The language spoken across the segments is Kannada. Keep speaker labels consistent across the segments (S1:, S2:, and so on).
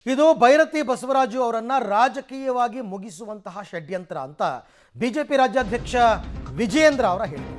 S1: ಇದು ಭೈರತಿ ಬಸವರಾಜು ಅವರನ್ನ ರಾಜಕೀಯವಾಗಿ ಮುಗಿಸುವಂತಹ ಷಡ್ಯಂತ್ರ ಅಂತ ಬಿಜೆಪಿ ರಾಜ್ಯಾಧ್ಯಕ್ಷ ವಿಜಯೇಂದ್ರ ಅವರ ಹೇಳಿಕೆ.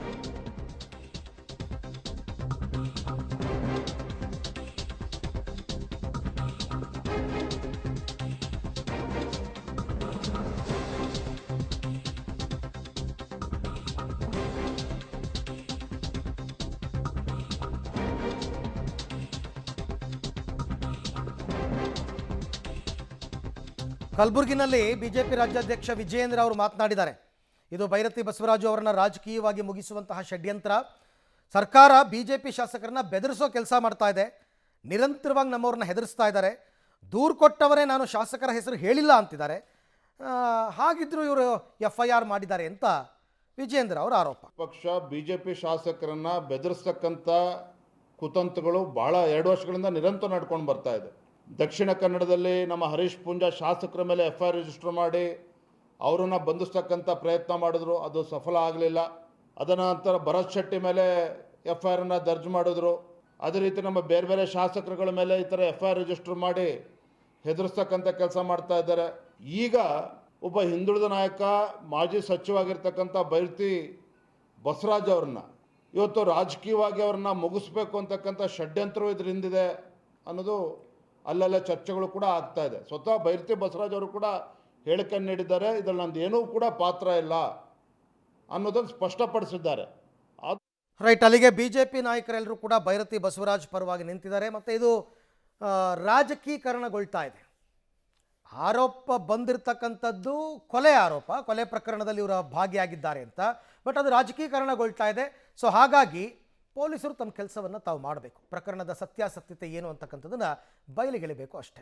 S1: ಕಲಬುರಗಿನಲ್ಲಿ ಬಿಜೆಪಿ ರಾಜ್ಯಾಧ್ಯಕ್ಷ ವಿಜಯೇಂದ್ರ ಅವರು ಮಾತನಾಡಿದ್ದಾರೆ. ಇದು ಭೈರತಿ ಬಸವರಾಜು ಅವರನ್ನ ರಾಜಕೀಯವಾಗಿ ಮುಗಿಸುವಂತಹ ಷಡ್ಯಂತ್ರ. ಸರ್ಕಾರ ಬಿಜೆಪಿ ಶಾಸಕರನ್ನ ಬೆದರಿಸೋ ಕೆಲಸ ಮಾಡ್ತಾ ಇದೆ. ನಿರಂತರವಾಗಿ ನಮ್ಮವ್ರನ್ನ ಹೆದರಿಸ್ತಾ ಇದ್ದಾರೆ. ದೂರು ಕೊಟ್ಟವರೇ ನಾನು ಶಾಸಕರ ಹೆಸರು ಹೇಳಿಲ್ಲ ಅಂತಿದ್ದಾರೆ. ಹಾಗಿದ್ರು ಇವರು FIR ಮಾಡಿದ್ದಾರೆ ಅಂತ ವಿಜಯೇಂದ್ರ ಅವರ ಆರೋಪ.
S2: ಪಕ್ಷ ಬಿಜೆಪಿ ಶಾಸಕರನ್ನ ಬೆದರಿಸ್ತಕ್ಕಂಥ ಕುತಂತ್ರಗಳು ಬಹಳ 2 ವರ್ಷಗಳಿಂದ ನಿರಂತರ ನಡ್ಕೊಂಡು ಬರ್ತಾ ಇದೆ. ದಕ್ಷಿಣ ಕನ್ನಡದಲ್ಲಿ ನಮ್ಮ ಹರೀಶ್ ಪೂಂಜಾ ಶಾಸಕರ ಮೇಲೆ FIR ರಿಜಿಸ್ಟರ್ ಮಾಡಿ ಅವರನ್ನು ಬಂಧಿಸ್ತಕ್ಕಂಥ ಪ್ರಯತ್ನ ಮಾಡಿದ್ರು, ಅದು ಸಫಲ ಆಗಲಿಲ್ಲ. ಅದರ ನಂತರ ಭರತ್ ಶೆಟ್ಟಿ ಮೇಲೆ FIR ದರ್ಜ್ ಮಾಡಿದ್ರು. ಅದೇ ರೀತಿ ನಮ್ಮ ಬೇರೆ ಬೇರೆ ಶಾಸಕರುಗಳ ಮೇಲೆ ಈ ಥರ FIR ರಿಜಿಸ್ಟರ್ ಮಾಡಿ ಹೆದರಿಸ್ತಕ್ಕಂಥ ಕೆಲಸ ಮಾಡ್ತಾ ಇದ್ದಾರೆ. ಈಗ ಒಬ್ಬ ಹಿಂದುಳಿದ ನಾಯಕ ಮಾಜಿ ಸಚಿವವಾಗಿರ್ತಕ್ಕಂಥ ಭೈರತಿ ಬಸವರಾಜ್ ಅವ್ರನ್ನ ಇವತ್ತು ರಾಜಕೀಯವಾಗಿ ಅವ್ರನ್ನ ಮುಗಿಸ್ಬೇಕು ಅಂತಕ್ಕಂಥ ಷಡ್ಯಂತ್ರವು ಇದ್ರ ಹಿಂದಿದೆ ಅನ್ನೋದು ಅಲ್ಲಲ್ಲೇ ಚರ್ಚೆಗಳು ಕೂಡ ಆಗ್ತಾ ಇದೆ. ಸ್ವತಃ ಭೈರತಿ ಬಸವರಾಜ್ ಅವರು ಕೂಡ ಹೇಳಿಕೆ ನೀಡಿದ್ದಾರೆ, ಇದರಲ್ಲಿ ನಂದು ಏನೂ ಕೂಡ ಪಾತ್ರ ಇಲ್ಲ ಅನ್ನೋದನ್ನು ಸ್ಪಷ್ಟಪಡಿಸಿದ್ದಾರೆ.
S1: ರೈಟ್, ಅಲ್ಲಿಗೆ ಬಿಜೆಪಿ ನಾಯಕರೆಲ್ಲರೂ ಕೂಡ ಭೈರತಿ ಬಸವರಾಜ್ ಪರವಾಗಿ ನಿಂತಿದ್ದಾರೆ. ಮತ್ತು ಇದು ರಾಜಕೀಕರಣಗೊಳ್ತಾ ಇದೆ. ಆರೋಪ ಬಂದಿರತಕ್ಕಂಥದ್ದು ಕೊಲೆ ಆರೋಪ, ಕೊಲೆ ಪ್ರಕರಣದಲ್ಲಿ ಇವರು ಭಾಗಿಯಾಗಿದ್ದಾರೆ ಅಂತ. ಬಟ್ ಅದು ರಾಜಕೀಕರಣಗೊಳ್ತಾ ಇದೆ. ಸೊ ಹಾಗಾಗಿ ಪೊಲೀಸರು ತಮ್ಮ ಕೆಲಸವನ್ನು ತಾವು ಮಾಡಬೇಕು. ಪ್ರಕರಣದ ಸತ್ಯಾಸತ್ಯತೆ ಏನು ಅಂತಕ್ಕಂಥದ್ದನ್ನು ಬಯಲಿಗೆಳಿಬೇಕು ಅಷ್ಟೇ.